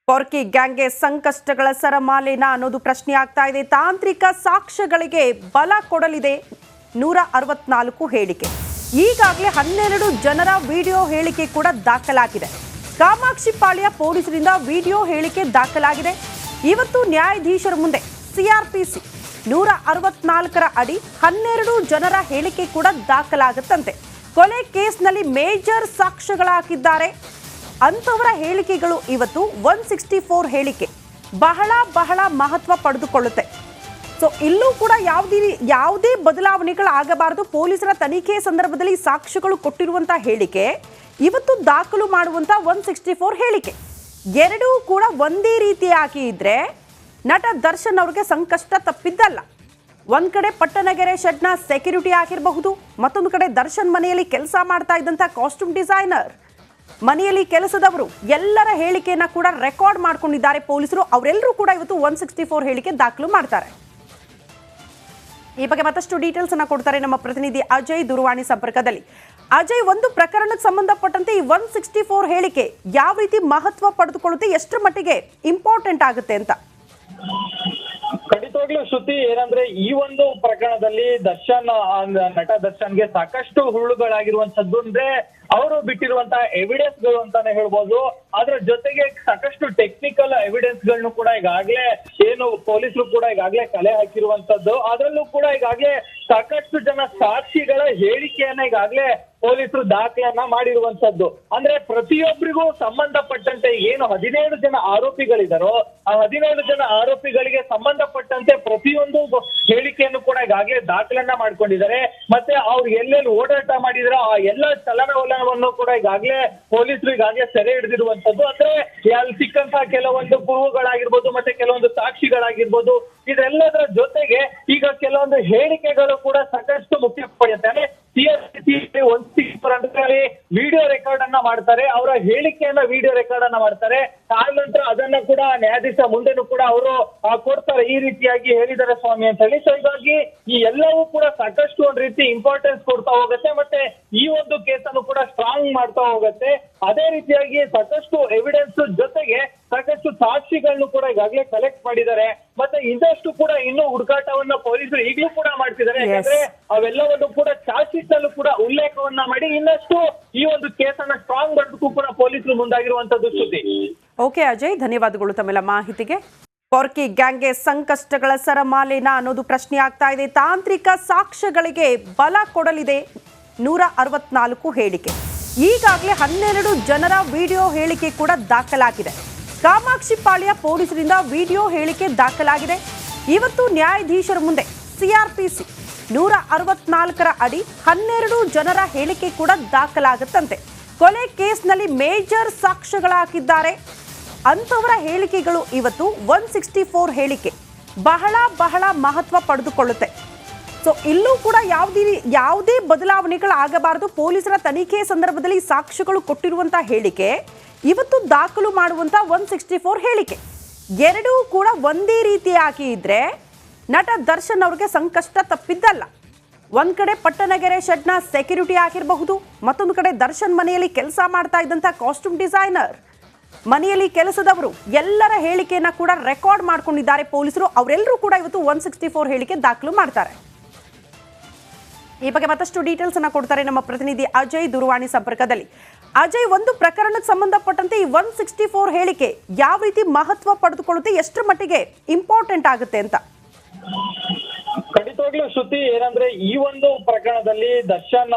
ಪೊರ್ಕಿ ಗ್ಯಾಂಗ್ಗೆ ಸಂಕಷ್ಟಗಳ ಸರಮಾಲೆನ ಅನ್ನೋದು ಪ್ರಶ್ನೆ ಆಗ್ತಾ ಇದೆ. ತಾಂತ್ರಿಕ ಸಾಕ್ಷ್ಯಗಳಿಗೆ ಬಲ ಕೊಡಲಿದೆ 164 ಹೇಳಿಕೆ. ಈಗಾಗಲೇ 12 ಜನರ ವಿಡಿಯೋ ಹೇಳಿಕೆ ಕೂಡ ದಾಖಲಾಗಿದೆ. ಕಾಮಾಕ್ಷಿಪಾಳ್ಯ ಪೊಲೀಸರಿಂದ ವಿಡಿಯೋ ಹೇಳಿಕೆ ದಾಖಲಾಗಿದೆ. ಇವತ್ತು ನ್ಯಾಯಾಧೀಶರ ಮುಂದೆ ಸಿಆರ್ಪಿಸಿ 164ರ ಅಡಿ 12 ಜನರ ಹೇಳಿಕೆ ಕೂಡ ದಾಖಲಾಗುತ್ತಂತೆ. ಕೊಲೆ ಕೇಸ್ನಲ್ಲಿ ಮೇಜರ್ ಸಾಕ್ಷ್ಯಗಳಾಗಿದ್ದಾರೆ ಅಂತವರ ಹೇಳಿಕೆಗಳು ಇವತ್ತು 164 ಹೇಳಿಕೆ ಬಹಳ ಮಹತ್ವ ಪಡೆದುಕೊಳ್ಳುತ್ತೆ. ಸೊ ಇಲ್ಲೂ ಕೂಡ ಯಾವುದೇ ಬದಲಾವಣೆಗಳಾಗಬಾರದು. ಪೊಲೀಸರ ತನಿಖೆ ಸಂದರ್ಭದಲ್ಲಿ ಸಾಕ್ಷ್ಯಗಳು ಕೊಟ್ಟಿರುವಂತಹ ಹೇಳಿಕೆ ಇವತ್ತು ದಾಖಲು ಮಾಡುವಂತ 164 ಹೇಳಿಕೆ ಎರಡೂ ಕೂಡ ಒಂದೇ ರೀತಿಯಾಗಿ ಇದ್ರೆ ನಟ ದರ್ಶನ್ ಅವ್ರಿಗೆ ಸಂಕಷ್ಟ ತಪ್ಪಿದ್ದಲ್ಲ. ಒಂದ್ ಕಡೆ ಪಟ್ಟಣಗೆರೆ ಶೆಡ್ನ ಸೆಕ್ಯೂರಿಟಿ ಆಗಿರಬಹುದು, ಮತ್ತೊಂದು ಕಡೆ ದರ್ಶನ್ ಮನೆಯಲ್ಲಿ ಕೆಲಸ ಮಾಡ್ತಾ ಇದ್ದಂತ ಕಾಸ್ಟ್ಯೂಮ್ ಡಿಸೈನರ್, ಮನೆಯಲ್ಲಿ ಕೆಲಸದವರು ಎಲ್ಲರ ಹೇಳಿಕೆಯನ್ನ ಕೂಡ ರೆಕಾರ್ಡ್ ಮಾಡ್ಕೊಂಡಿದ್ದಾರೆ ಪೊಲೀಸರು. ಅವರೆಲ್ಲರೂ ಕೂಡ ಇವತ್ತು 164 ಹೇಳಿಕೆ ದಾಖಲು ಮಾಡ್ತಾರೆ. ಈ ಬಗ್ಗೆ ಮತ್ತಷ್ಟು ಡೀಟೇಲ್ಸ್ ಅನ್ನ ಕೊಡ್ತಾರೆ ನಮ್ಮ ಪ್ರತಿನಿಧಿ ಅಜಯ್ ದೂರವಾಣಿ ಸಂಪರ್ಕದಲ್ಲಿ. ಅಜಯ್, ಒಂದು ಪ್ರಕರಣಕ್ಕೆ ಸಂಬಂಧಪಟ್ಟಂತೆ ಈ 164 ಹೇಳಿಕೆ ಯಾವ ರೀತಿ ಮಹತ್ವ ಪಡೆದುಕೊಳ್ಳುತ್ತೆ, ಎಷ್ಟರ ಮಟ್ಟಿಗೆ ಇಂಪಾರ್ಟೆಂಟ್ ಆಗುತ್ತೆ ಅಂತ? ಖಂಡಿತವಾಗ್ಲೂ ಶ್ರುತಿ, ಏನಂದ್ರೆ ಈ ಒಂದು ಪ್ರಕರಣದಲ್ಲಿ ನಟ ದರ್ಶನ್ಗೆ ಸಾಕಷ್ಟು ಹುರುಳುಗಳಾಗಿರುವಂತದ್ದು ಅಂದ್ರೆ ಅವರು ಬಿಟ್ಟಿರುವಂತಹ ಎವಿಡೆನ್ಸ್ ಗಳು ಅಂತಾನೆ ಹೇಳ್ಬೋದು. ಅದ್ರ ಜೊತೆಗೆ ಸಾಕಷ್ಟು ಟೆಕ್ನಿಕಲ್ ಎವಿಡೆನ್ಸ್ ಗಳನ್ನು ಕೂಡ ಈಗಾಗಲೇ ಪೊಲೀಸರು ಕೂಡ ಈಗಾಗಲೇ ಕಲೆ ಹಾಕಿರುವಂತದ್ದು. ಅದರಲ್ಲೂ ಕೂಡ ಈಗಾಗಲೇ ಸಾಕಷ್ಟು ಜನ ಸಾಕ್ಷಿಗಳ ಹೇಳಿಕೆಯನ್ನ ಈಗಾಗಲೇ ಪೊಲೀಸರು ದಾಖಲೆಯನ್ನ ಮಾಡಿರುವಂತದ್ದು. ಅಂದ್ರೆ ಪ್ರತಿಯೊಬ್ಬರಿಗೂ ಸಂಬಂಧಪಟ್ಟಂತೆ ಏನು 17 ಜನ ಆರೋಪಿಗಳಿದಾರೋ ಆ 17 ಜನ ಆರೋಪಿಗಳಿಗೆ ಸಂಬಂಧಪಟ್ಟಂತೆ ಪ್ರತಿಯೊಂದು ಹೇಳಿಕೆಯನ್ನು ಕೂಡ ಈಗಾಗಲೇ ದಾಖಲೆಯನ್ನ ಮಾಡ್ಕೊಂಡಿದ್ದಾರೆ. ಮತ್ತೆ ಅವ್ರು ಎಲ್ಲೆಲ್ಲಿ ಓಡಾಟ ಮಾಡಿದಾರೋ ಆ ಎಲ್ಲ ಚಲನವಲನವನ್ನು ಕೂಡ ಈಗಾಗಲೇ ಪೊಲೀಸರು ಈಗಾಗಲೇ ಸೆರೆ ಹಿಡಿದಿರುವಂತದ್ದು. ಅಂದ್ರೆ ಅಲ್ಲಿ ಸಿಕ್ಕಂತಹ ಕೆಲವೊಂದು ಪುರಾವೆಗಳಾಗಿರ್ಬೋದು, ಮತ್ತೆ ಕೆಲವೊಂದು ಸಾಕ್ಷಿಗಳಾಗಿರ್ಬೋದು, ಇದೆಲ್ಲದರ ಜೊತೆಗೆ ಈಗ ಕೆಲವೊಂದು ಹೇಳಿಕೆಗಳು ಕೂಡ ಸಾಕಷ್ಟು ಮುಖ್ಯ ಪಡೆಯುತ್ತೆ. ವಿಡಿಯೋ ರೆಕಾರ್ಡ್ ಅನ್ನ ಮಾಡ್ತಾರೆ, ಅವರ ಹೇಳಿಕೆಯನ್ನ ವಿಡಿಯೋ ರೆಕಾರ್ಡ್ ಅನ್ನ ಮಾಡ್ತಾರೆ. ಆ ನಂತರ ಅದನ್ನ ಕೂಡ ನ್ಯಾಯಾಧೀಶ ಮುಂದೆನೂ ಕೂಡ ಅವರು ಕೊಡ್ತಾರೆ, ಈ ರೀತಿಯಾಗಿ ಹೇಳಿದ್ದಾರೆ ಸ್ವಾಮಿ ಅಂತ ಹೇಳಿ. ಸೊ ಹೀಗಾಗಿ ಈ ಎಲ್ಲವೂ ಕೂಡ ಸಾಕಷ್ಟು ಒಂದ್ ರೀತಿ ಇಂಪಾರ್ಟೆನ್ಸ್ ಕೊಡ್ತಾ ಹೋಗುತ್ತೆ, ಮತ್ತೆ ಈ ಒಂದು ಕೇಸನ್ನು ಕೂಡ ಸ್ಟ್ರಾಂಗ್ ಮಾಡ್ತಾ ಹೋಗುತ್ತೆ. ಅದೇ ರೀತಿಯಾಗಿ ಸಾಕಷ್ಟು ಎವಿಡೆನ್ಸ್ ಜೊತೆಗೆ ಸಾಕಷ್ಟು ಸಾಕ್ಷಿಗಳನ್ನು ಕೂಡ ಈಗಾಗಲೇ ಕಲೆಕ್ಟ್ ಮಾಡಿದ್ದಾರೆ. ಮತ್ತೆ ಇನ್ನಷ್ಟು ಕೂಡ ಇನ್ನೂ ಹುಡುಕಾಟವನ್ನ ಪೊಲೀಸರು ಈಗಲೂ ಕೂಡ ಮಾಡ್ತಿದ್ದಾರೆ. ಯಾಕಂದ್ರೆ ಅವೆಲ್ಲವನ್ನು ಕೂಡ ಚಾರ್ಜ್ ಶೀಟ್ ಅಲ್ಲೂ ಕೂಡ ಉಲ್ಲೇಖವನ್ನ ಮಾಡಿ ಇನ್ನಷ್ಟು ಈ ಒಂದು ಕೇಸನ್ನ ಸ್ಟ್ರಾಂಗ್ ಮಾಡೋದಕ್ಕೂ ಕೂಡ ಪೊಲೀಸರು ಮುಂದಾಗಿರುವಂತದ್ದು ಸುದ್ದಿ. ಓಕೆ ಅಜಯ್, ಧನ್ಯವಾದಗಳು ತಮ್ಮೆಲ್ಲ ಮಾಹಿತಿಗೆ. ಪೊರ್ಕಿ ಗ್ಯಾಂಗ್ಗೆ ಸಂಕಷ್ಟಗಳ ಸರಮಾಲೆನ ಅನ್ನೋದು ಪ್ರಶ್ನೆ ಆಗ್ತಾ ಇದೆ. ತಾಂತ್ರಿಕ ಸಾಕ್ಷ್ಯಗಳಿಗೆ ಬಲ ಕೊಡಲಿದೆ 164 ಹೇಳಿಕೆ. ಈಗಾಗಲೇ 12 ಜನರ ವಿಡಿಯೋ ಹೇಳಿಕೆ ಕೂಡ ದಾಖಲಾಗಿದೆ. ಕಾಮಾಕ್ಷಿಪಾಳ್ಯ ಪೊಲೀಸರಿಂದ ವಿಡಿಯೋ ಹೇಳಿಕೆ ದಾಖಲಾಗಿದೆ. ಇವತ್ತು ನ್ಯಾಯಾಧೀಶರ ಮುಂದೆ ಸಿಆರ್ಪಿಸಿ 164ರ ಅಡಿ 12 ಜನರ ಹೇಳಿಕೆ ಕೂಡ ದಾಖಲಾಗುತ್ತಂತೆ. ಕೊಲೆ ಕೇಸ್ನಲ್ಲಿ ಮೇಜರ್ ಸಾಕ್ಷ್ಯಗಳಾಗಿದ್ದಾರೆ ಅಂತವರ ಹೇಳಿಕೆಗಳು ಇವತ್ತು 164 ಹೇಳಿಕೆ ಬಹಳ ಮಹತ್ವ ಪಡೆದುಕೊಳ್ಳುತ್ತೆ. ಸೊ ಇಲ್ಲೂ ಕೂಡ ಯಾವುದೇ ಬದಲಾವಣೆಗಳಾಗಬಾರದು. ಪೊಲೀಸರ ತನಿಖೆ ಸಂದರ್ಭದಲ್ಲಿ ಸಾಕ್ಷ್ಯಗಳು ಕೊಟ್ಟಿರುವಂತಹ ಹೇಳಿಕೆ ಇವತ್ತು ದಾಖಲು ಮಾಡುವಂತ 164 ಹೇಳಿಕೆ ಎರಡೂ ಕೂಡ ಒಂದೇ ರೀತಿಯಾಗಿ ಇದ್ರೆ ನಟ ದರ್ಶನ್ ಅವ್ರಿಗೆ ಸಂಕಷ್ಟ ತಪ್ಪಿದ್ದಲ್ಲ. ಒಂದ್ ಕಡೆ ಪಟ್ಟಣಗೆರೆ ಶೆಡ್ನ ಸೆಕ್ಯೂರಿಟಿ ಆಗಿರಬಹುದು, ಮತ್ತೊಂದು ಕಡೆ ದರ್ಶನ್ ಮನೆಯಲ್ಲಿ ಕೆಲಸ ಮಾಡ್ತಾ ಇದ್ದಂತ ಕಾಸ್ಟ್ಯೂಮ್ ಡಿಸೈನರ್, ಮನೆಯಲ್ಲಿ ಕೆಲಸದವರು ಎಲ್ಲರ ಹೇಳಿಕೆಯನ್ನ ಕೂಡ ರೆಕಾರ್ಡ್ ಮಾಡ್ಕೊಂಡಿದ್ದಾರೆ ಪೊಲೀಸರು. ಅವರೆಲ್ಲರೂ ಕೂಡ ಇವತ್ತು 164 ಹೇಳಿಕೆ ದಾಖಲು ಮಾಡ್ತಾರೆ. ಈ ಬಗ್ಗೆ ಮತ್ತಷ್ಟು ಡೀಟೇಲ್ಸ್ ಅನ್ನ ಕೊಡ್ತಾರೆ ನಮ್ಮ ಪ್ರತಿನಿಧಿ ಅಜಯ್ ದೂರವಾಣಿ ಸಂಪರ್ಕದಲ್ಲಿ. ಅಜಯ್, ಒಂದು ಪ್ರಕರಣಕ್ಕೆ ಸಂಬಂಧಪಟ್ಟಂತೆ ಈ 164 ಹೇಳಿಕೆ ಯಾವ ರೀತಿ ಮಹತ್ವ ಪಡೆದುಕೊಳ್ಳುತ್ತೆ, ಎಷ್ಟರ ಮಟ್ಟಿಗೆ ಇಂಪಾರ್ಟೆಂಟ್ ಆಗುತ್ತೆ ಅಂತ? ಖಂಡಿತವಾಗ್ಲೂ ಶ್ರುತಿ, ಏನಂದ್ರೆ ಈ ಒಂದು ಪ್ರಕರಣದಲ್ಲಿ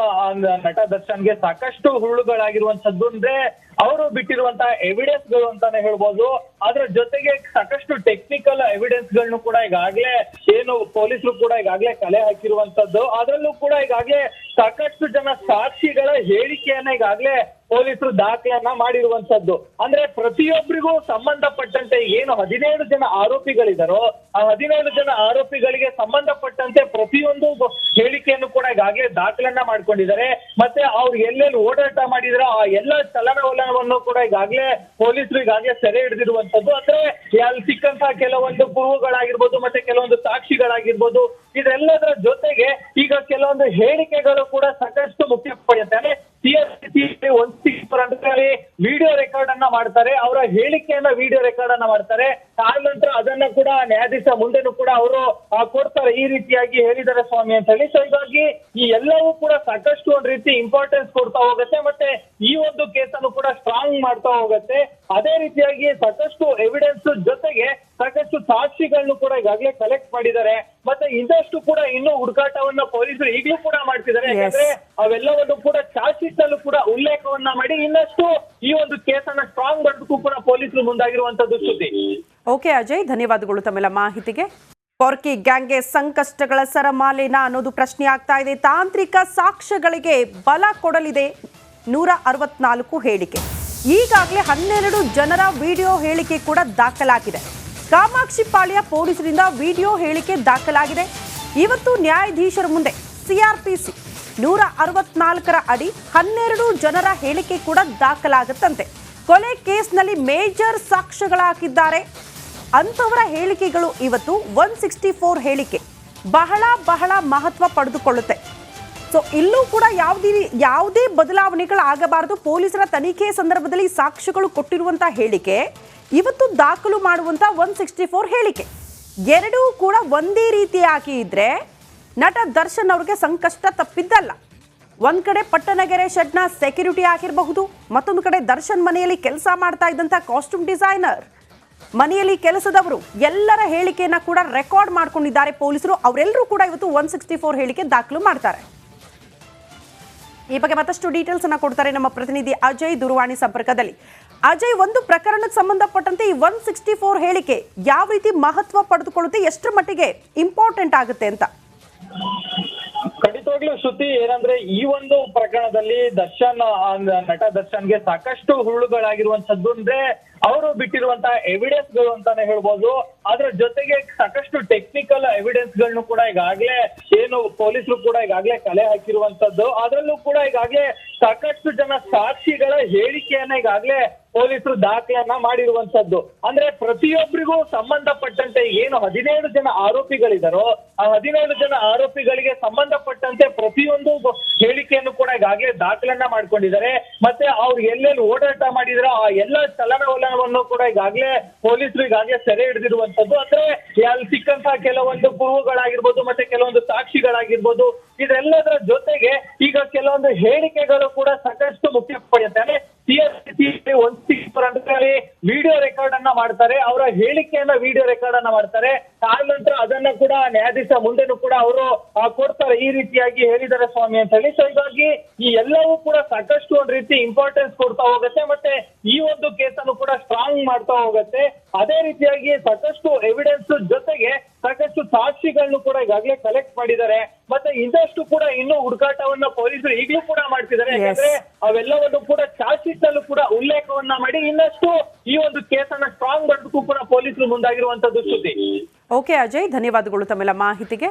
ನಟ ದರ್ಶನ್ಗೆ ಸಾಕಷ್ಟು ಹುರುಳುಗಳಾಗಿರುವಂತದ್ದು ಅಂದ್ರೆ ಅವರು ಬಿಟ್ಟಿರುವಂತಹ ಎವಿಡೆನ್ಸ್ ಗಳು ಅಂತಾನೆ ಹೇಳ್ಬೋದು. ಅದ್ರ ಜೊತೆಗೆ ಸಾಕಷ್ಟು ಟೆಕ್ನಿಕಲ್ ಎವಿಡೆನ್ಸ್ ಗಳನ್ನು ಕೂಡ ಈಗಾಗಲೇ ಪೊಲೀಸರು ಕೂಡ ಈಗಾಗಲೇ ಕಲೆ ಹಾಕಿರುವಂತದ್ದು. ಅದರಲ್ಲೂ ಕೂಡ ಈಗಾಗಲೇ ಸಾಕಷ್ಟು ಜನ ಸಾಕ್ಷಿಗಳ ಹೇಳಿಕೆಯನ್ನ ಈಗಾಗಲೇ ಪೊಲೀಸರು ದಾಖಲೆಯನ್ನ ಮಾಡಿರುವಂತದ್ದು. ಅಂದ್ರೆ ಪ್ರತಿಯೊಬ್ಬರಿಗೂ ಸಂಬಂಧಪಟ್ಟಂತೆ ಏನು 17 ಜನ ಆರೋಪಿಗಳಿದಾರೋ ಆ 17 ಜನ ಆರೋಪಿಗಳಿಗೆ ಸಂಬಂಧಪಟ್ಟಂತೆ ಪ್ರತಿಯೊಂದು ಹೇಳಿಕೆಯನ್ನು ಕೂಡ ಈಗಾಗಲೇ ದಾಖಲೆಯನ್ನ ಮಾಡ್ಕೊಂಡಿದ್ದಾರೆ. ಮತ್ತೆ ಅವ್ರು ಎಲ್ಲೆಲ್ಲಿ ಓಡಾಟ ಮಾಡಿದಾರೋ ಆ ಎಲ್ಲ ಚಲನವಲನವನ್ನು ಕೂಡ ಈಗಾಗಲೇ ಪೊಲೀಸರು ಈಗಾಗಲೇ ಸೆರೆ ಹಿಡಿದಿರುವಂತದ್ದು. ಅಂದ್ರೆ ಅಲ್ಲಿ ಸಿಕ್ಕಂತಹ ಕೆಲವೊಂದು ಪುರಾವೆಗಳಾಗಿರ್ಬೋದು, ಮತ್ತೆ ಕೆಲವೊಂದು ಸಾಕ್ಷಿಗಳಾಗಿರ್ಬೋದು, ಇದೆಲ್ಲದರ ಜೊತೆಗೆ ಈಗ ಕೆಲವೊಂದು ಹೇಳಿಕೆಗಳು ಕೂಡ ಸಾಕಷ್ಟು ಮುಖ್ಯ ಪಡೆಯುತ್ತೆ. CRPC ವಿಡಿಯೋ ರೆಕಾರ್ಡ್ ಅನ್ನ ಮಾಡ್ತಾರೆ, ಅವರ ಹೇಳಿಕೆಯನ್ನ ವಿಡಿಯೋ ರೆಕಾರ್ಡ್ ಅನ್ನ ಮಾಡ್ತಾರೆ. ಆದ ನಂತರ ಅದನ್ನ ಕೂಡ ನ್ಯಾಯಾಧೀಶ ಮುಂದೆನೂ ಕೂಡ ಅವರು ಕೊಡ್ತಾರೆ, ಈ ರೀತಿಯಾಗಿ ಹೇಳಿದ್ದಾರೆ ಸ್ವಾಮಿ ಅಂತ ಹೇಳಿ. ಸೊ ಹೀಗಾಗಿ ಈ ಎಲ್ಲವೂ ಕೂಡ ಸಾಕಷ್ಟು ಒಂದ್ ರೀತಿ ಇಂಪಾರ್ಟೆನ್ಸ್ ಕೊಡ್ತಾ ಹೋಗುತ್ತೆ, ಮತ್ತೆ ಈ ಒಂದು ಕೇಸನ್ನು ಕೂಡ ಸ್ಟ್ರಾಂಗ್ ಮಾಡ್ತಾ ಹೋಗುತ್ತೆ. ಅದೇ ರೀತಿಯಾಗಿ ಸಾಕಷ್ಟು ಎವಿಡೆನ್ಸ್ ಜೊತೆಗೆ ಸಾಕಷ್ಟು ಸಾಕ್ಷಿಗಳನ್ನು ಕೂಡ ಈಗಾಗಲೇ ಕಲೆಕ್ಟ್ ಮಾಡಿದ್ದಾರೆ. ಮತ್ತೆ ಇನ್ನಷ್ಟು ಕೂಡ ಇನ್ನೂ ಹುಡುಕಾಟವನ್ನ ಪೊಲೀಸರು ಈಗಲೂ ಕೂಡ ಮಾಡ್ತಿದ್ದಾರೆ. ಯಾಕಂದ್ರೆ ಅವೆಲ್ಲವನ್ನು ಕೂಡ ಚಾರ್ಜ್ ಶೀಟ್ ಅಲ್ಲೂ ಕೂಡ ಉಲ್ಲೇಖವನ್ನ ಮಾಡಿ ಇನ್ನಷ್ಟು ಈ ಒಂದು ಕೇಸನ್ನ ಸ್ಟ್ರಾಂಗ್ ಮಾಡೋದಕ್ಕೂ ಕೂಡ ಪೊಲೀಸರು ಮುಂದಾಗಿರುವಂತದ್ದು ಸುದ್ದಿ. ಓಕೆ ಅಜಯ್, ಧನ್ಯವಾದಗಳು ತಮ್ಮೆಲ್ಲ ಮಾಹಿತಿಗೆ. ಕೊರ್ಕಿ ಗ್ಯಾಂಗ್ಗೆ ಸಂಕಷ್ಟಗಳ ಸರಮಾಲೆನ ಅನ್ನೋದು ಪ್ರಶ್ನೆ ಆಗ್ತಾ ಇದೆ. ತಾಂತ್ರಿಕ ಸಾಕ್ಷ್ಯಗಳಿಗೆ ಬಲ ಕೊಡಲಿದೆ 164 ಹೇಳಿಕೆ. ಈಗಾಗಲೇ 12 ಜನರ ವಿಡಿಯೋ ಹೇಳಿಕೆ ಕೂಡ ದಾಖಲಾಗಿದೆ. ಕಾಮಾಕ್ಷಿ ಪಾಳ್ಯ ಪೊಲೀಸರಿಂದ ವಿಡಿಯೋ ಹೇಳಿಕೆ ದಾಖಲಾಗಿದೆ. ಇವತ್ತು ನ್ಯಾಯಾಧೀಶರ ಮುಂದೆ CRPC 164 ಅಡಿ 12 ಜನರ ಹೇಳಿಕೆ ಕೂಡ ದಾಖಲಾಗುತ್ತಂತೆ. ಕೊಲೆ ಕೇಸ್ನಲ್ಲಿ ಮೇಜರ್ ಸಾಕ್ಷ್ಯಗಳಾಗಿದ್ದಾರೆ ಅಂಥವರ ಹೇಳಿಕೆಗಳು ಇವತ್ತು 164 ಹೇಳಿಕೆ ಬಹಳ ಮಹತ್ವ ಪಡೆದುಕೊಳ್ಳುತ್ತೆ. ಸೊ ಇಲ್ಲೂ ಕೂಡ ಯಾವುದೇ ಬದಲಾವಣೆಗಳಾಗಬಾರದು. ಪೊಲೀಸರ ತನಿಖೆ ಸಂದರ್ಭದಲ್ಲಿ ಸಾಕ್ಷ್ಯಗಳು ಕೊಟ್ಟಿರುವಂತಹ ಹೇಳಿಕೆ, ಇವತ್ತು ದಾಖಲು ಮಾಡುವಂತ 164 ಹೇಳಿಕೆ ಎರಡೂ ಕೂಡ ಒಂದೇ ರೀತಿಯಾಗಿ ಇದ್ರೆ ನಟ ದರ್ಶನ್ ಅವ್ರಿಗೆ ಸಂಕಷ್ಟ ತಪ್ಪಿದ್ದಲ್ಲ. ಒಂದ್ ಕಡೆ ಪಟ್ಟಣಗೆರೆ ಶೆಡ್ನ ಸೆಕ್ಯೂರಿಟಿ ಆಗಿರಬಹುದು, ಮತ್ತೊಂದು ಕಡೆ ದರ್ಶನ್ ಮನೆಯಲ್ಲಿ ಕೆಲಸ ಮಾಡ್ತಾ ಇದ್ದಂತ ಕಾಸ್ಟ್ಯೂಮ್ ಡಿಸೈನರ್, ಮನೆಯಲ್ಲಿ ಕೆಲಸದವರು ಎಲ್ಲರ ಹೇಳಿಕೆಯನ್ನ ಕೂಡ ರೆಕಾರ್ಡ್ ಮಾಡ್ಕೊಂಡಿದ್ದಾರೆ ಪೊಲೀಸರು. ಅವರೆಲ್ಲರೂ ಕೂಡ ಇವತ್ತು 164 ಹೇಳಿಕೆ ದಾಖಲು ಮಾಡ್ತಾರೆ. ಈ ಬಗ್ಗೆ ಮತ್ತಷ್ಟು ಡೀಟೇಲ್ಸ್ ಅನ್ನ ಕೊಡ್ತಾರೆ ನಮ್ಮ ಪ್ರತಿನಿಧಿ ಅಜಯ್ ದೂರವಾಣಿ ಸಂಪರ್ಕದಲ್ಲಿ. ಅಜಯ್, ಒಂದು ಪ್ರಕರಣಕ್ಕೆ ಸಂಬಂಧಪಟ್ಟಂತೆ ಈ 164 ಹೇಳಿಕೆ ಯಾವ ರೀತಿ ಮಹತ್ವ ಪಡೆದುಕೊಳ್ಳುತ್ತೆ, ಎಷ್ಟರ ಮಟ್ಟಿಗೆ ಇಂಪಾರ್ಟೆಂಟ್ ಆಗುತ್ತೆ ಅಂತ? ಖಂಡಿತವಾಗ್ಲೂ ಶ್ರುತಿ, ಏನಂದ್ರೆ ಈ ಒಂದು ಪ್ರಕರಣದಲ್ಲಿ ನಟ ದರ್ಶನ್ಗೆ ಸಾಕಷ್ಟು ಹುರುಳುಗಳಾಗಿರುವಂತದ್ದು ಅಂದ್ರೆ ಅವರು ಬಿಟ್ಟಿರುವಂತಹ ಎವಿಡೆನ್ಸ್ ಗಳು ಅಂತಾನೆ ಹೇಳ್ಬೋದು. ಅದ್ರ ಜೊತೆಗೆ ಸಾಕಷ್ಟು ಟೆಕ್ನಿಕಲ್ ಎವಿಡೆನ್ಸ್ ಗಳನ್ನು ಕೂಡ ಈಗಾಗಲೇ ಏನು ಪೊಲೀಸರು ಕೂಡ ಈಗಾಗಲೇ ಕಲೆ ಹಾಕಿರುವಂತದ್ದು. ಅದರಲ್ಲೂ ಕೂಡ ಈಗಾಗಲೇ ಸಾಕಷ್ಟು ಜನ ಸಾಕ್ಷಿಗಳ ಹೇಳಿಕೆಯನ್ನ ಈಗಾಗಲೇ ಪೊಲೀಸರು ದಾಖಲೆಯನ್ನ ಮಾಡಿರುವಂತದ್ದು. ಅಂದ್ರೆ ಪ್ರತಿಯೊಬ್ಬರಿಗೂ ಸಂಬಂಧಪಟ್ಟಂತೆ ಏನು 17 ಜನ ಆರೋಪಿಗಳಿದಾರೋ ಆ 17 ಜನ ಆರೋಪಿಗಳಿಗೆ ಸಂಬಂಧಪಟ್ಟಂತೆ ಪ್ರತಿಯೊಂದು ಹೇಳಿಕೆಯನ್ನು ಕೂಡ ಈಗಾಗಲೇ ದಾಖಲೆಯನ್ನ ಮಾಡ್ಕೊಂಡಿದ್ದಾರೆ. ಮತ್ತೆ ಅವ್ರು ಎಲ್ಲೆಲ್ಲಿ ಓಡಾಟ ಮಾಡಿದಾರೋ ಆ ಎಲ್ಲ ಚಲನವಲನವನ್ನು ಕೂಡ ಈಗಾಗಲೇ ಪೊಲೀಸರು ಈಗಾಗಲೇ ಸೆರೆ ಹಿಡಿದಿರುವಂತದ್ದು. ಅಂದ್ರೆ ಅಲ್ಲಿ ಸಿಕ್ಕಂತಹ ಕೆಲವೊಂದು ಪುರುವುಗಳಾಗಿರ್ಬೋದು, ಮತ್ತೆ ಕೆಲವೊಂದು ಸಾಕ್ಷಿಗಳಾಗಿರ್ಬೋದು, ಇದೆಲ್ಲದರ ಜೊತೆಗೆ ಈಗ ಕೆಲವೊಂದು ಹೇಳಿಕೆಗಳು ಕೂಡ ಸಾಕಷ್ಟು ಮುಖ್ಯ ಪಡೆಯುತ್ತೆ. ವಿಡಿಯೋ ರೆಕಾರ್ಡ್ ಅನ್ನ ಮಾಡ್ತಾರೆ, ಅವರ ಹೇಳಿಕೆಯನ್ನ ವಿಡಿಯೋ ರೆಕಾರ್ಡ್ ಅನ್ನ ಮಾಡ್ತಾರೆ. ಆದ ನಂತರ ಅದನ್ನ ಕೂಡ ನ್ಯಾಯಾಧೀಶ ಮುಂದೆನೂ ಕೂಡ ಅವರು ಕೊಡ್ತಾರೆ, ಈ ರೀತಿಯಾಗಿ ಹೇಳಿದ್ದಾರೆ ಸ್ವಾಮಿ ಅಂತ ಹೇಳಿ. ಸೊ ಹೀಗಾಗಿ ಈ ಎಲ್ಲವೂ ಕೂಡ ಸಾಕಷ್ಟು ಒಂದ್ ರೀತಿ ಇಂಪಾರ್ಟೆನ್ಸ್ ಕೊಡ್ತಾ ಹೋಗುತ್ತೆ, ಮತ್ತೆ ಈ ಒಂದು ಕೇಸನ್ನು ಕೂಡ ಸ್ಟ್ರಾಂಗ್ ಮಾಡ್ತಾ ಹೋಗುತ್ತೆ. ಅದೇ ರೀತಿಯಾಗಿ ಸಾಕಷ್ಟು ಎವಿಡೆನ್ಸ್ ಜೊತೆಗೆ ಸಾಕಷ್ಟು ಸಾಕ್ಷಿಗಳನ್ನು ಕೂಡ ಈಗಾಗಲೇ ಕಲೆಕ್ಟ್ ಮಾಡಿದ್ದಾರೆ. ಮತ್ತೆ ಇನ್ನಷ್ಟು ಕೂಡ ಇನ್ನೂ ಹುಡುಕಾಟವನ್ನ ಪೊಲೀಸರು ಈಗಲೂ ಕೂಡ ಮಾಡ್ತಿದ್ದಾರೆ. ಯಾಕಂದ್ರೆ ಅವೆಲ್ಲವನ್ನು ಕೂಡ ಚಾರ್ಜ್ ಶೀಟ್ ಅಲ್ಲೂ ಕೂಡ ಉಲ್ಲೇಖವನ್ನ ಮಾಡಿ ಇನ್ನಷ್ಟು ಈ ಒಂದು ಕೇಸನ್ನ ಸ್ಟ್ರಾಂಗ್ ಮಾಡೋದಕ್ಕೂ ಕೂಡ ಪೊಲೀಸರು ಮುಂದಾಗಿರುವಂತದ್ದು ಸುದ್ದಿ. ಓಕೆ ಅಜಯ್, ಧನ್ಯವಾದಗಳು ತಮ್ಮೆಲ್ಲ ಮಾಹಿತಿಗೆ.